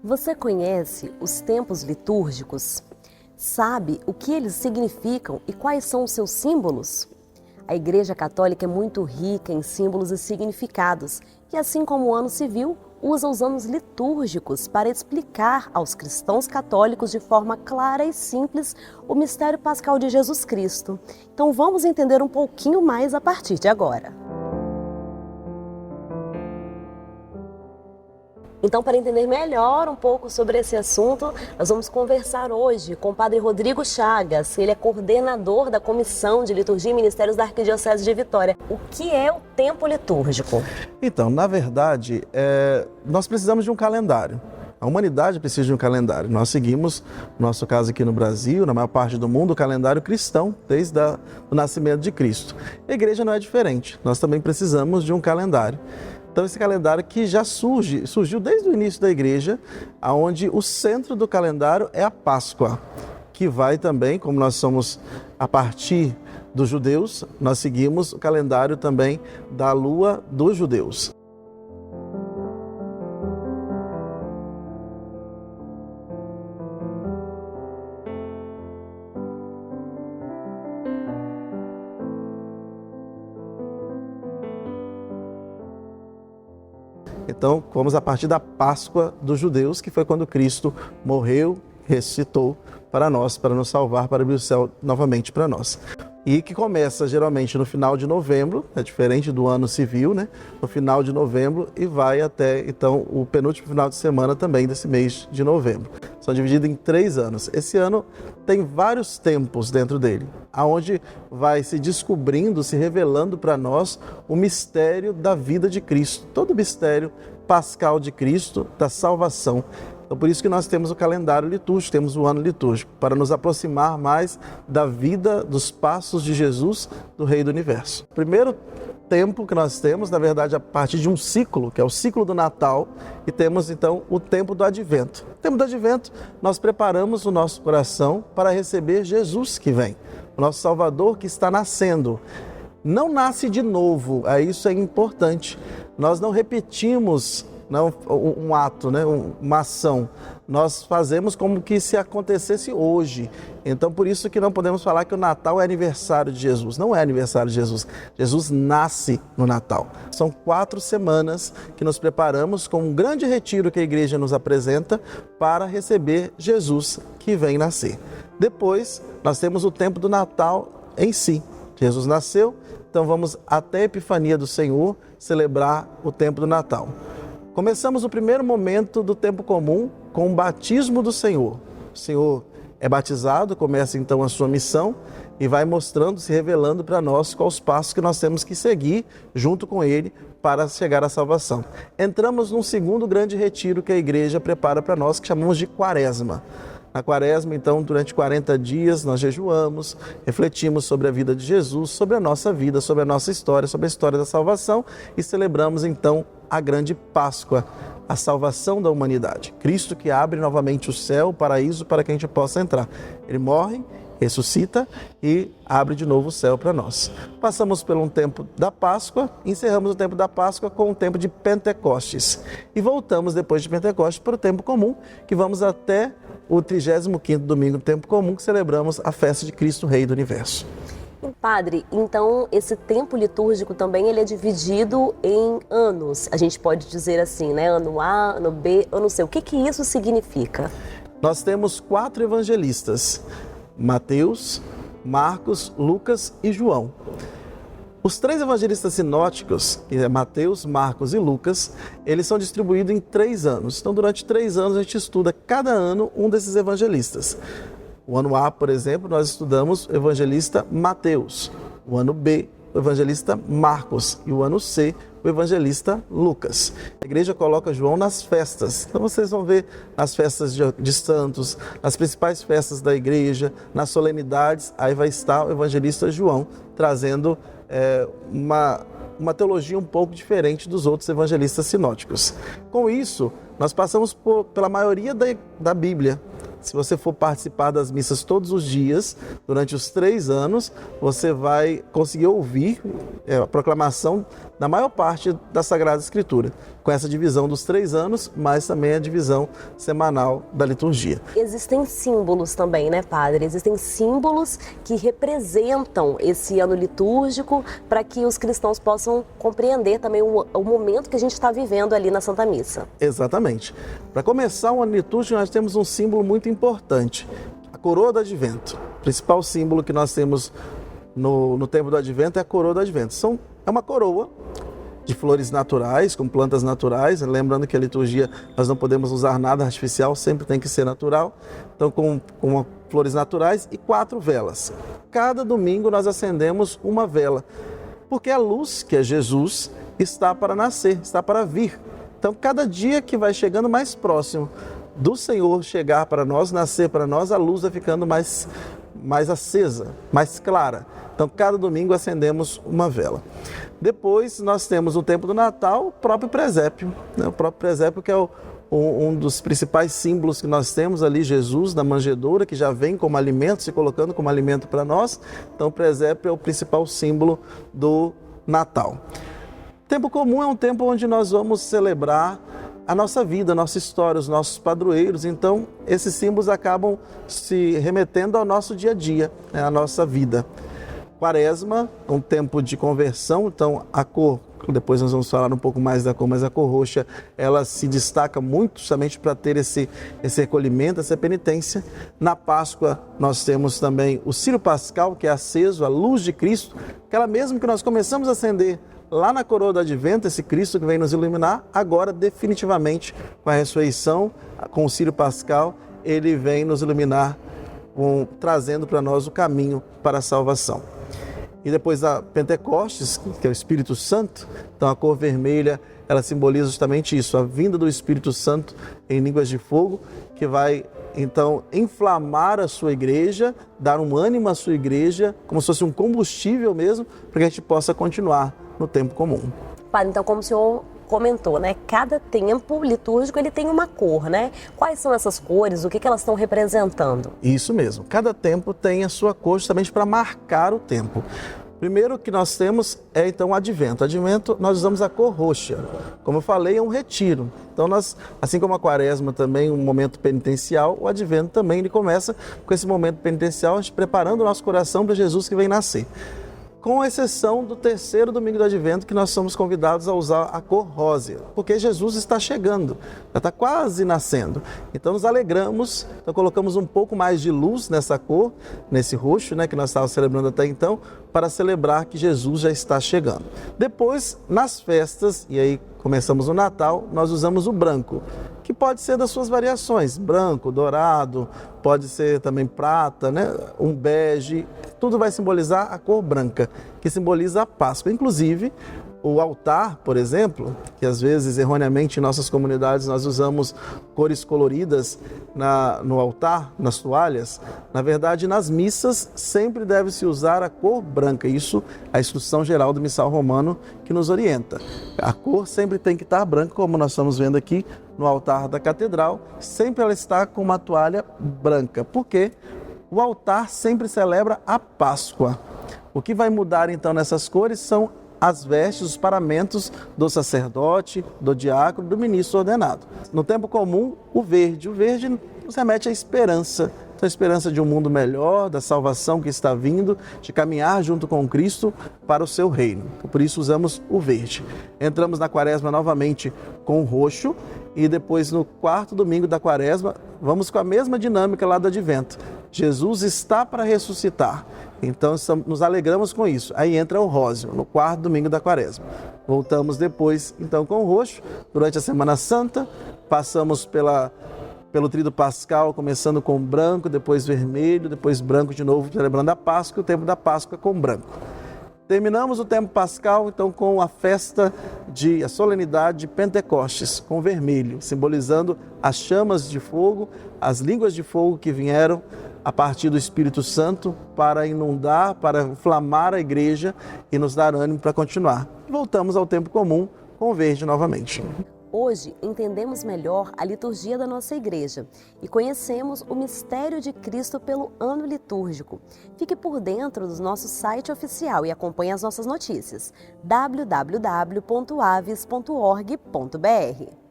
Você conhece os tempos litúrgicos? Sabe o que eles significam e quais são os seus símbolos? A Igreja Católica é muito rica em símbolos e significados e, assim como o ano civil, usa os anos litúrgicos para explicar aos cristãos católicos de forma clara e simples o mistério pascal de Jesus Cristo. Então vamos entender um pouquinho mais a partir de agora. Então, para entender melhor um pouco sobre esse assunto, nós vamos conversar hoje com o Padre Rodrigo Chagas. Ele é coordenador da Comissão de Liturgia e Ministérios da Arquidiocese de Vitória. O que é o tempo litúrgico? Então, na verdade, nós precisamos de um calendário. A humanidade precisa de um calendário. Nós seguimos, no nosso caso aqui no Brasil, na maior parte do mundo, o calendário cristão, desde o nascimento de Cristo. A igreja não é diferente. Nós também precisamos de um calendário. Então, esse calendário que já surgiu desde o início da igreja, onde o centro do calendário é a Páscoa, que vai também, como nós somos a partir dos judeus, nós seguimos o calendário também da lua dos judeus. Então, vamos a partir da Páscoa dos judeus, que foi quando Cristo morreu, ressuscitou para nós, para nos salvar, para abrir o céu novamente para nós. E que começa geralmente no final de novembro, é diferente do ano civil, né? No final de novembro e vai até, então, o penúltimo final de semana também desse mês de novembro. São divididos em 3 anos. Esse ano tem vários tempos dentro dele, aonde vai se descobrindo, se revelando para nós o mistério da vida de Cristo, todo o mistério pascal de Cristo, da salvação. Então, por isso que nós temos o calendário litúrgico, temos o ano litúrgico, para nos aproximar mais da vida, dos passos de Jesus, do Rei do Universo. O primeiro tempo que nós temos, na verdade, a partir de um ciclo, que é o ciclo do Natal, e temos, então, o tempo do Advento. No tempo do Advento, nós preparamos o nosso coração para receber Jesus que vem, o nosso Salvador que está nascendo. Não nasce de novo, isso é importante. Nós não repetimos um ato, uma ação. Nós fazemos como que se acontecesse hoje. Então, por isso que não podemos falar que o Natal é aniversário de Jesus. Não é aniversário de Jesus. Jesus nasce no Natal. São 4 semanas que nos preparamos com um grande retiro que a igreja nos apresenta para receber Jesus que vem nascer. Depois, nós temos o tempo do Natal em si. Jesus nasceu, então vamos até a Epifania do Senhor celebrar o tempo do Natal. Começamos o primeiro momento do tempo comum com o batismo do Senhor. O Senhor é batizado, começa então a sua missão e vai mostrando, se revelando para nós quais os passos que nós temos que seguir junto com Ele para chegar à salvação. Entramos num segundo grande retiro que a igreja prepara para nós, que chamamos de Quaresma. Na Quaresma, então, durante 40 dias, nós jejuamos, refletimos sobre a vida de Jesus, sobre a nossa vida, sobre a nossa história, sobre a história da salvação e celebramos, então, a grande Páscoa, a salvação da humanidade. Cristo que abre novamente o céu, o paraíso, para que a gente possa entrar. Ele morre, ressuscita e abre de novo o céu para nós. Passamos por um tempo da Páscoa, encerramos o tempo da Páscoa com o tempo de Pentecostes. E voltamos depois de Pentecostes para o tempo comum, que vamos até o 35º domingo do tempo comum, que celebramos a festa de Cristo, Rei do Universo. Padre, então esse tempo litúrgico também ele é dividido em anos. A gente pode dizer assim, né? Ano A, ano B, ano C. O que isso significa? Nós temos 4 evangelistas, Mateus, Marcos, Lucas e João. Os 3 evangelistas sinóticos, que é Mateus, Marcos e Lucas, eles são distribuídos em 3 anos. Então, durante 3 anos, a gente estuda cada ano um desses evangelistas. O ano A, por exemplo, nós estudamos o evangelista Mateus. O ano B, o evangelista Marcos. E o ano C, o evangelista Lucas. A igreja coloca João nas festas. Então vocês vão ver nas festas de santos, nas principais festas da igreja, nas solenidades, aí vai estar o evangelista João trazendo uma teologia um pouco diferente dos outros evangelistas sinóticos. Com isso, nós passamos pela maioria da Bíblia. Se você for participar das missas todos os dias, durante os 3 anos, você vai conseguir ouvir a proclamação na maior parte da Sagrada Escritura, com essa divisão dos 3 anos, mas também a divisão semanal da liturgia. Existem símbolos também, né, padre? Existem símbolos que representam esse ano litúrgico para que os cristãos possam compreender também o momento que a gente está vivendo ali na Santa Missa. Exatamente. Para começar o ano litúrgico, nós temos um símbolo muito importante, a coroa do Advento. O principal símbolo que nós temos no tempo do Advento é a coroa do Advento. É uma coroa de flores naturais, com plantas naturais, lembrando que a liturgia nós não podemos usar nada artificial, sempre tem que ser natural. Então com flores naturais e 4 velas. Cada domingo nós acendemos uma vela, porque a luz, que é Jesus, está para nascer, está para vir. Então cada dia que vai chegando mais próximo do Senhor chegar para nós, nascer para nós, a luz vai ficando mais acesa, mais clara. Então, cada domingo acendemos uma vela. Depois, nós temos no tempo do Natal o próprio presépio. O próprio presépio que é um dos principais símbolos que nós temos ali, Jesus na manjedoura, que já vem como alimento, se colocando como alimento para nós. Então, o presépio é o principal símbolo do Natal. O tempo comum é um tempo onde nós vamos celebrar a nossa vida, a nossa história, os nossos padroeiros. Então, esses símbolos acabam se remetendo ao nosso dia a dia, à nossa vida. Quaresma, um tempo de conversão, então a cor, depois nós vamos falar um pouco mais da cor, mas a cor roxa, ela se destaca muito justamente para ter esse recolhimento, essa penitência. Na Páscoa nós temos também o Círio Pascal, que é aceso, a luz de Cristo, aquela mesmo que nós começamos a acender lá na coroa do Advento, esse Cristo que vem nos iluminar, agora definitivamente com a ressurreição, com o Círio Pascal, ele vem nos iluminar, trazendo para nós o caminho para a salvação. E depois a Pentecostes, que é o Espírito Santo, então a cor vermelha, ela simboliza justamente isso, a vinda do Espírito Santo em línguas de fogo, que vai então inflamar a sua igreja, dar um ânimo à sua igreja, como se fosse um combustível mesmo, para que a gente possa continuar no tempo comum. Padre, então como o senhor comentou, né? Cada tempo litúrgico ele tem uma cor, né? Quais são essas cores? O que elas estão representando? Isso mesmo. Cada tempo tem a sua cor justamente para marcar o tempo. Primeiro que nós temos é então o Advento. Advento nós usamos a cor roxa. Como eu falei, é um retiro. Então nós, assim como a Quaresma também um momento penitencial, o Advento também ele começa com esse momento penitencial, a gente preparando o nosso coração para Jesus que vem nascer. Com exceção do 3º domingo do Advento, que nós somos convidados a usar a cor rosa, porque Jesus está chegando, já está quase nascendo. Então nos alegramos, então colocamos um pouco mais de luz nessa cor, nesse roxo, né, que nós estávamos celebrando até então, para celebrar que Jesus já está chegando. Depois, nas festas, e aí começamos o Natal, nós usamos o branco, que pode ser das suas variações, branco, dourado, pode ser também prata, né? Um bege, tudo vai simbolizar a cor branca, que simboliza a Páscoa. Inclusive, o altar, por exemplo, que às vezes, erroneamente, em nossas comunidades nós usamos cores coloridas no altar, nas toalhas. Na verdade, nas missas sempre deve-se usar a cor branca. Isso é a instrução geral do missal romano que nos orienta. A cor sempre tem que estar branca, como nós estamos vendo aqui no altar da catedral. Sempre ela está com uma toalha branca, porque o altar sempre celebra a Páscoa. O que vai mudar então nessas cores são as vestes, os paramentos do sacerdote, do diácono, do ministro ordenado. No tempo comum, o verde nos remete à esperança. Então, a esperança de um mundo melhor, da salvação que está vindo, de caminhar junto com Cristo para o seu reino. Por isso usamos o verde. Entramos na Quaresma novamente com o roxo e depois no 4º domingo da Quaresma, vamos com a mesma dinâmica lá do Advento. Jesus está para ressuscitar. Então, nos alegramos com isso. Aí entra o róseo, no 4º domingo da Quaresma. Voltamos depois, então, com o roxo, durante a Semana Santa. Passamos pelo Tríduo Pascal, começando com branco, depois vermelho, depois branco de novo, celebrando a Páscoa, o tempo da Páscoa com branco. Terminamos o tempo pascal, então, com a solenidade de Pentecostes, com vermelho, simbolizando as chamas de fogo, as línguas de fogo que vieram a partir do Espírito Santo para inundar, para inflamar a igreja e nos dar ânimo para continuar. Voltamos ao tempo comum com o verde novamente. Hoje entendemos melhor a liturgia da nossa igreja e conhecemos o mistério de Cristo pelo ano litúrgico. Fique por dentro do nosso site oficial e acompanhe as nossas notícias: www.aves.org.br.